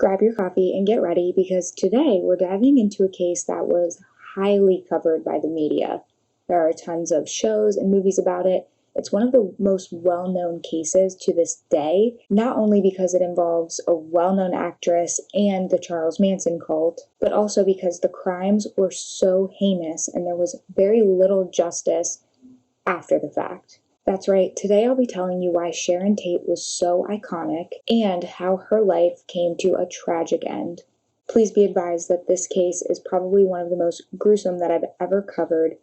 Grab your coffee and get ready because today we're diving into a case that was highly covered by the media. There are tons of shows and movies about it. It's one of the most well-known cases to this day, not only because it involves a well-known actress and the Charles Manson cult, but also because the crimes were so heinous and there was very little justice after the fact. That's right, today I'll be telling you why Sharon Tate was so iconic and how her life came to a tragic end. Please be advised that this case is probably one of the most gruesome that I've ever covered,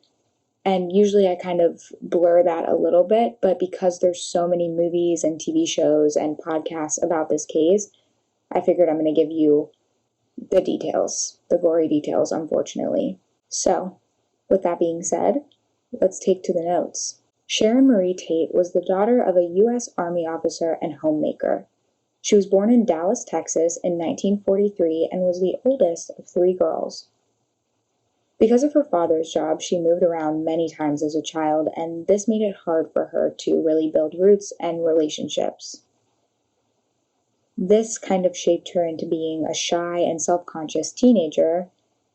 and usually I kind of blur that a little bit, but because there's so many movies and TV shows and podcasts about this case, I figured I'm going to give you the details, the gory details, unfortunately. So, with that being said, let's take to the notes. Sharon Marie Tate was the daughter of a U.S. Army officer and homemaker. She was born in Dallas, Texas in 1943 and was the oldest of 3 girls. Because of her father's job, she moved around many times as a child, and this made it hard for her to really build roots and relationships. This kind of shaped her into being a shy and self-conscious teenager,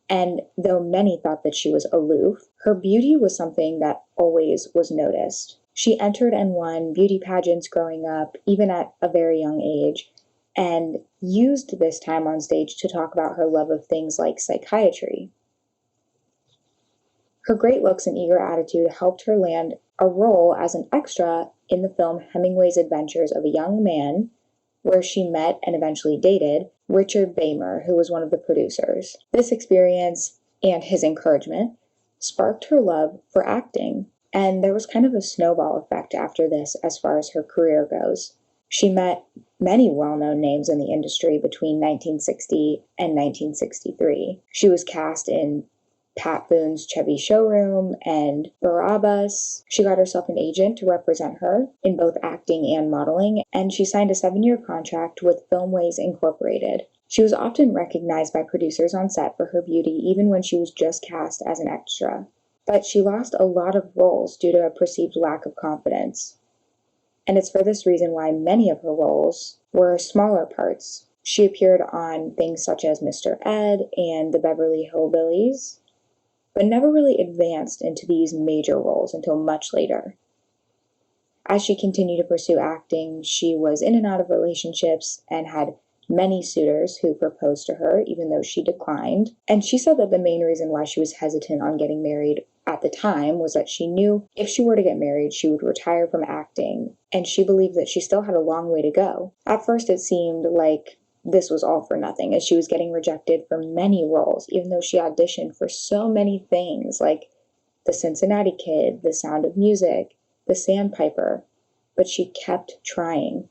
and though many thought that she was aloof, her beauty was something that always was noticed. She entered and won beauty pageants growing up, even at a very young age, and used this time on stage to talk about her love of things like psychiatry. Her great looks and eager attitude helped her land a role as an extra in the film Hemingway's Adventures of a Young Man, where she met and eventually dated Richard Beymer, who was one of the producers. This experience and his encouragement sparked her love for acting, and there was kind of a snowball effect after this as far as her career goes. She met many well-known names in the industry between 1960 and 1963. She was cast in Pat Boone's Chevy Showroom and Barabbas. She got herself an agent to represent her in both acting and modeling, and she signed a 7-year contract with Filmways Incorporated. She was often recognized by producers on set for her beauty, even when she was just cast as an extra. But she lost a lot of roles due to a perceived lack of confidence. And it's for this reason why many of her roles were smaller parts. She appeared on things such as Mr. Ed and the Beverly Hillbillies, but never really advanced into these major roles until much later. As she continued to pursue acting, she was in and out of relationships and had many suitors who proposed to her, even though she declined. And she said that the main reason why she was hesitant on getting married at the time was that she knew if she were to get married, she would retire from acting, and she believed that she still had a long way to go. At first, it seemed like this was all for nothing, as she was getting rejected for many roles, even though she auditioned for so many things like The Cincinnati Kid, The Sound of Music, The Sandpiper, but she kept trying.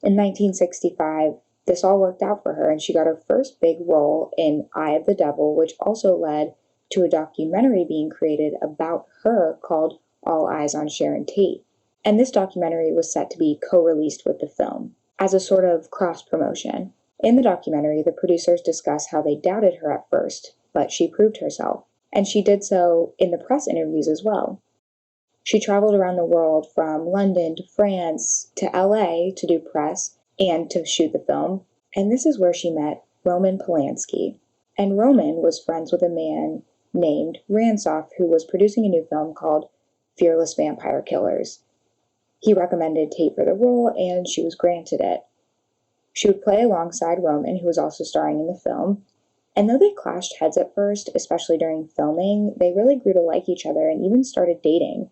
In 1965, this all worked out for her, and she got her first big role in Eye of the Devil, which also led to a documentary being created about her called All Eyes on Sharon Tate. And this documentary was set to be co-released with the film as a sort of cross-promotion. In the documentary, the producers discuss how they doubted her at first, but she proved herself, and she did so in the press interviews as well. She traveled around the world from London to France to LA to do press and to shoot the film, and this is where she met Roman Polanski. And Roman was friends with a man named Ransoff, who was producing a new film called Fearless Vampire Killers. He recommended Tate for the role, and she was granted it. She would play alongside Roman, who was also starring in the film, and though they clashed heads at first, especially during filming, they really grew to like each other and even started dating.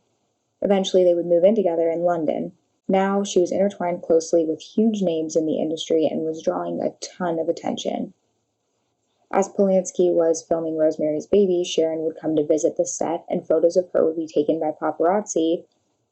Eventually, they would move in together in London. Now, she was intertwined closely with huge names in the industry and was drawing a ton of attention. As Polanski was filming Rosemary's Baby, Sharon would come to visit the set, and photos of her would be taken by paparazzi,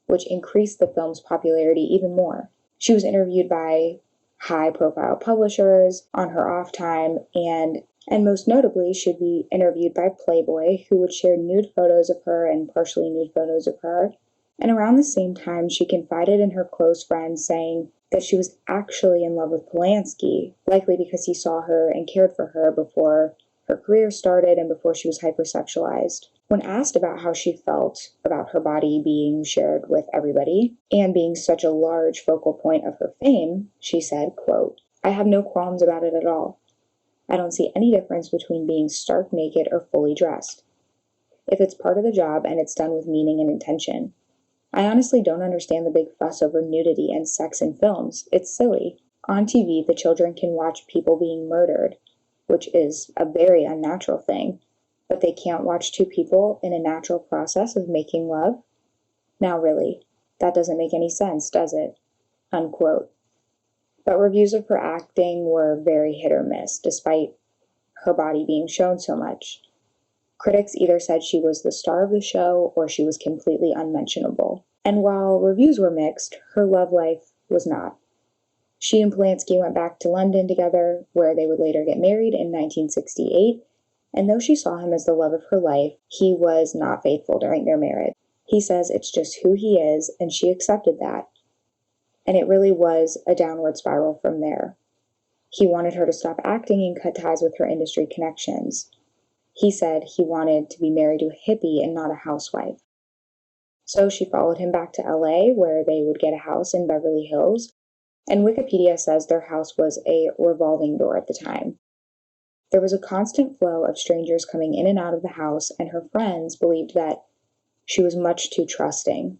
which increased the film's popularity even more. She was interviewed by high-profile publishers on her off time, and most notably, she'd be interviewed by Playboy, who would share nude photos of her and partially nude photos of her. And around the same time, she confided in her close friends, saying that she was actually in love with Polanski, likely because he saw her and cared for her before her career started and before she was hypersexualized. When asked about how she felt about her body being shared with everybody and being such a large focal point of her fame, she said, quote, I have no qualms about it at all. I don't see any difference between being stark naked or fully dressed. If it's part of the job and it's done with meaning and intention. I honestly don't understand the big fuss over nudity and sex in films. It's silly. On TV, the children can watch people being murdered, which is a very unnatural thing, but they can't watch two people in a natural process of making love? Now really, that doesn't make any sense, does it? Unquote. But reviews of her acting were very hit or miss, despite her body being shown so much. Critics either said she was the star of the show or she was completely unmentionable. And while reviews were mixed, her love life was not. She and Polanski went back to London together, where they would later get married in 1968, and though she saw him as the love of her life, he was not faithful during their marriage. He says it's just who he is, and she accepted that. And it really was a downward spiral from there. He wanted her to stop acting and cut ties with her industry connections. He said he wanted to be married to a hippie and not a housewife. So she followed him back to LA, where they would get a house in Beverly Hills, and Wikipedia says their house was a revolving door at the time. There was a constant flow of strangers coming in and out of the house, and her friends believed that she was much too trusting.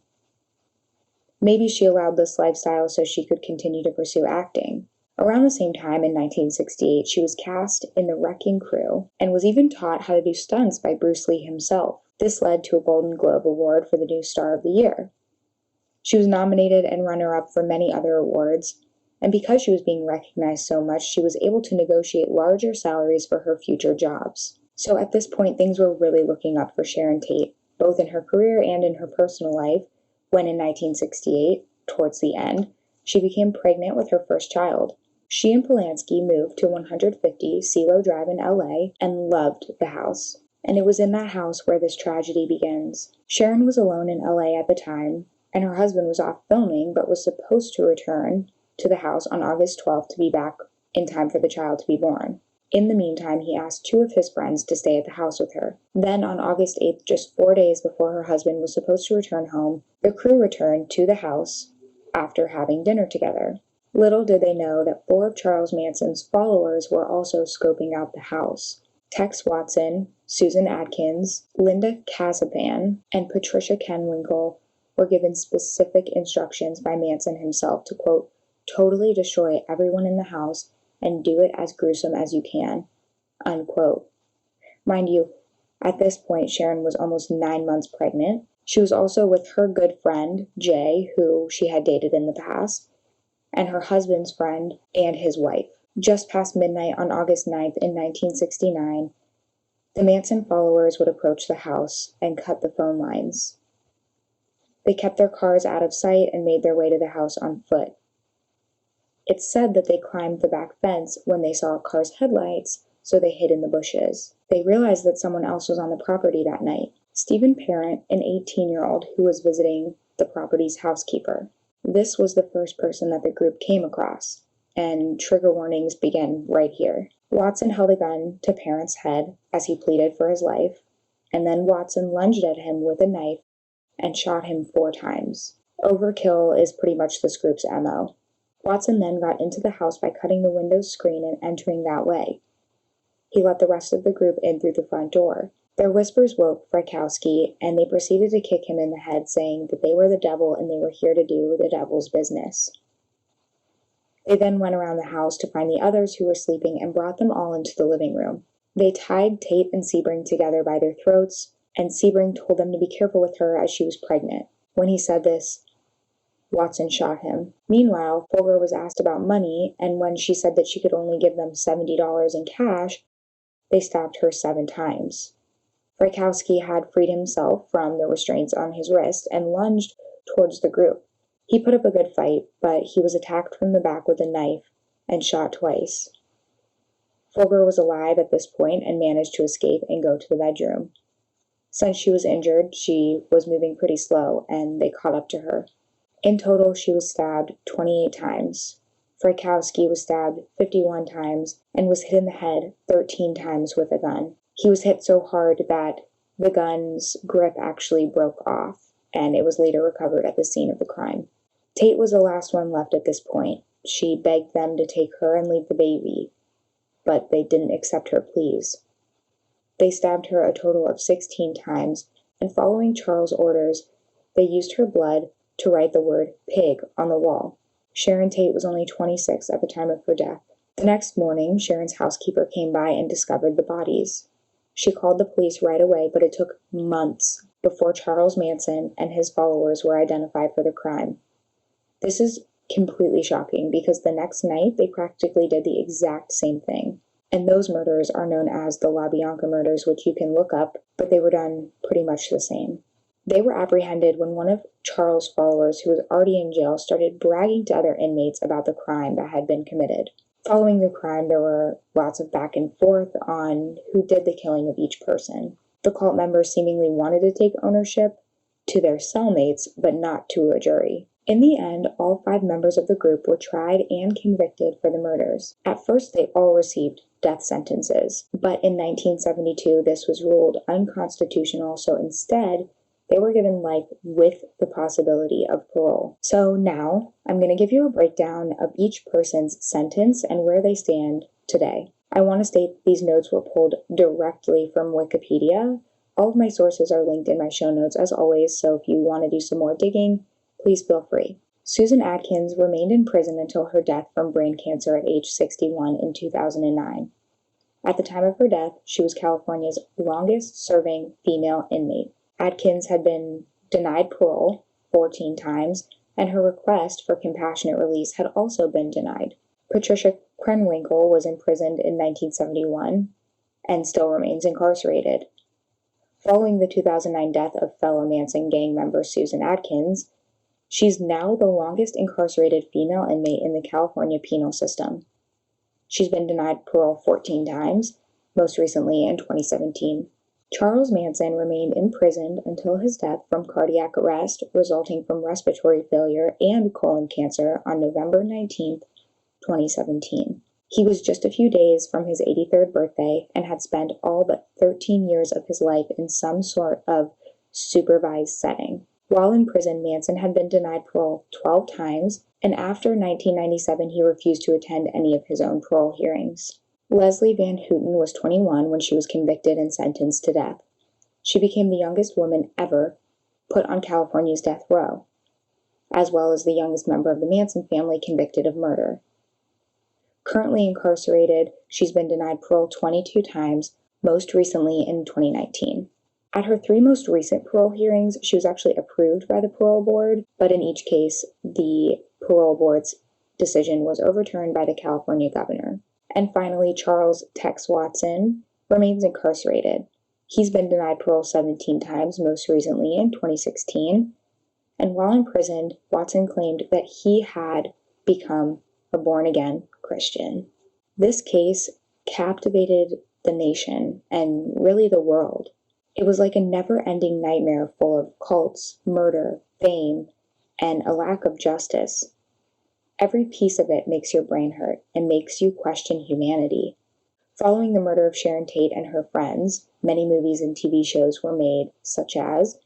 Maybe she allowed this lifestyle so she could continue to pursue acting. Around the same time, in 1968, she was cast in The Wrecking Crew and was even taught how to do stunts by Bruce Lee himself. This led to a Golden Globe Award for the new Star of the Year. She was nominated and runner-up for many other awards, and because she was being recognized so much, she was able to negotiate larger salaries for her future jobs. So at this point, things were really looking up for Sharon Tate, both in her career and in her personal life, when in 1968, towards the end, she became pregnant with her first child. She and Polanski moved to 150 CeeLo Drive in LA and loved the house. And it was in that house where this tragedy begins. Sharon was alone in LA at the time, and her husband was off filming but was supposed to return to the house on August 12th to be back in time for the child to be born. In the meantime, he asked 2 of his friends to stay at the house with her. Then, on August 8th, just 4 days before her husband was supposed to return home, the crew returned to the house after having dinner together. Little did they know that 4 of Charles Manson's followers were also scoping out the house. Tex Watson, Susan Atkins, Linda Casapan, and Patricia Kenwinkle were given specific instructions by Manson himself to, quote, totally destroy everyone in the house and do it as gruesome as you can, unquote. Mind you, at this point, Sharon was almost 9 months pregnant. She was also with her good friend, Jay, who she had dated in the past, and her husband's friend and his wife. Just past midnight on August 9th in 1969, the Manson followers would approach the house and cut the phone lines. They kept their cars out of sight and made their way to the house on foot. It's said that they climbed the back fence when they saw a car's headlights, so they hid in the bushes. They realized that someone else was on the property that night. Stephen Parent, an 18-year-old who was visiting the property's housekeeper. This was the first person that the group came across, and trigger warnings began right here. Watson held a gun to Parent's head as he pleaded for his life, and then Watson lunged at him with a knife and shot him 4 times. Overkill is pretty much this group's MO. Watson then got into the house by cutting the window's screen and entering that way. He let the rest of the group in through the front door. Their whispers woke Frykowski, and they proceeded to kick him in the head, saying that they were the devil and they were here to do the devil's business. They then went around the house to find the others who were sleeping and brought them all into the living room. They tied Tate and Sebring together by their throats, and Sebring told them to be careful with her as she was pregnant. When he said this, Watson shot him. Meanwhile, Folger was asked about money, and when she said that she could only give them $70 in cash, they stabbed her 7 times. Frykowski had freed himself from the restraints on his wrist and lunged towards the group. He put up a good fight, but he was attacked from the back with a knife and shot twice. Folger was alive at this point and managed to escape and go to the bedroom. Since she was injured, she was moving pretty slow, and they caught up to her. In total, she was stabbed 28 times. Frykowski was stabbed 51 times and was hit in the head 13 times with a gun. He was hit so hard that the gun's grip actually broke off, and it was later recovered at the scene of the crime. Tate was the last one left at this point. She begged them to take her and leave the baby, but they didn't accept her pleas. They stabbed her a total of 16 times, and following Charles' orders, they used her blood to write the word pig on the wall. Sharon Tate was only 26 at the time of her death. The next morning, Sharon's housekeeper came by and discovered the bodies. She called the police right away, but it took months before Charles Manson and his followers were identified for the crime. This is completely shocking because the next night they practically did the exact same thing. And those murders are known as the LaBianca murders, which you can look up, but they were done pretty much the same. They were apprehended when one of Charles' followers, who was already in jail, started bragging to other inmates about the crime that had been committed. Following the crime, there were lots of back and forth on who did the killing of each person. The cult members seemingly wanted to take ownership to their cellmates, but not to a jury. In the end, all 5 members of the group were tried and convicted for the murders. At first, they all received death sentences, but in 1972, this was ruled unconstitutional, so instead, they were given life with the possibility of parole. So now, I'm going to give you a breakdown of each person's sentence and where they stand today. I want to state these notes were pulled directly from Wikipedia. All of my sources are linked in my show notes as always, so if you want to do some more digging, please feel free. Susan Atkins remained in prison until her death from brain cancer at age 61 in 2009. At the time of her death, she was California's longest-serving female inmate. Atkins had been denied parole 14 times, and her request for compassionate release had also been denied. Patricia Krenwinkel was imprisoned in 1971 and still remains incarcerated. Following the 2009 death of fellow Manson gang member Susan Atkins, she's now the longest incarcerated female inmate in the California penal system. She's been denied parole 14 times, most recently in 2017. Charles Manson remained imprisoned until his death from cardiac arrest resulting from respiratory failure and colon cancer on November 19, 2017. He was just a few days from his 83rd birthday and had spent all but 13 years of his life in some sort of supervised setting. While in prison, Manson had been denied parole 12 times, and after 1997, he refused to attend any of his own parole hearings. Leslie Van Houten was 21 when she was convicted and sentenced to death. She became the youngest woman ever put on California's death row, as well as the youngest member of the Manson family convicted of murder. Currently incarcerated, she's been denied parole 22 times, most recently in 2019. At her 3 most recent parole hearings, she was actually approved by the parole board, but in each case, the parole board's decision was overturned by the California governor. And finally, Charles Tex Watson remains incarcerated. He's been denied parole 17 times, most recently in 2016. And while imprisoned, Watson claimed that he had become a born-again Christian. This case captivated the nation and really the world. It was like a never-ending nightmare full of cults, murder, fame, and a lack of justice. Every piece of it makes your brain hurt and makes you question humanity. Following the murder of Sharon Tate and her friends, many movies and TV shows were made, such as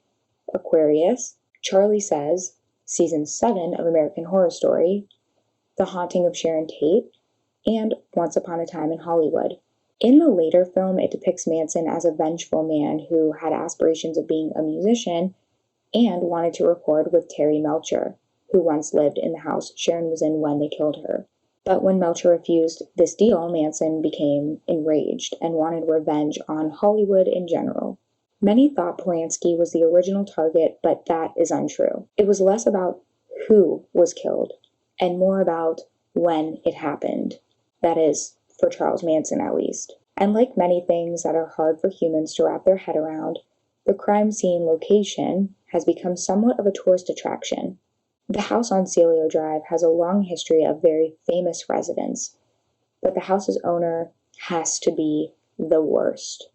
Aquarius, Charlie Says, Season 7 of American Horror Story, The Haunting of Sharon Tate, and Once Upon a Time in Hollywood. In the later film, it depicts Manson as a vengeful man who had aspirations of being a musician and wanted to record with Terry Melcher, who once lived in the house Sharon was in when they killed her. But when Melcher refused this deal, Manson became enraged and wanted revenge on Hollywood in general. Many thought Polanski was the original target, but that is untrue. It was less about who was killed and more about when it happened. That is, for Charles Manson at least. And like many things that are hard for humans to wrap their head around, the crime scene location has become somewhat of a tourist attraction. The house on Celio Drive has a long history of very famous residents, but the house's owner has to be the worst.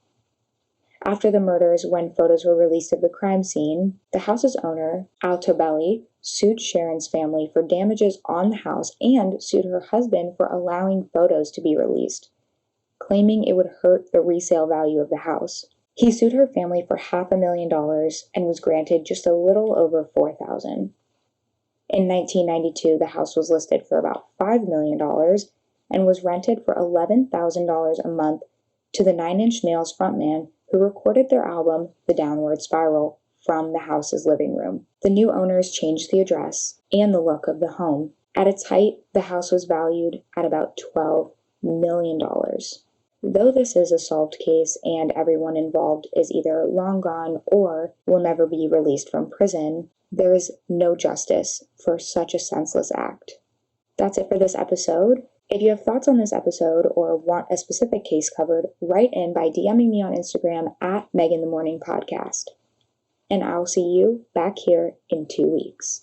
After the murders, when photos were released of the crime scene, the house's owner, Altobelli, sued Sharon's family for damages on the house and sued her husband for allowing photos to be released, claiming it would hurt the resale value of the house. He sued her family for $500,000 and was granted just a little over $4,000. In 1992, the house was listed for about $5 million and was rented for $11,000 a month to the Nine Inch Nails frontman who recorded their album, The Downward Spiral, from the house's living room. The new owners changed the address and the look of the home. At its height, the house was valued at about $12 million. Though this is a solved case and everyone involved is either long gone or will never be released from prison, there is no justice for such a senseless act. That's it for this episode. If you have thoughts on this episode or want a specific case covered, write in by DMing me on Instagram at Megan the Morning Podcast. And I'll see you back here in 2 weeks.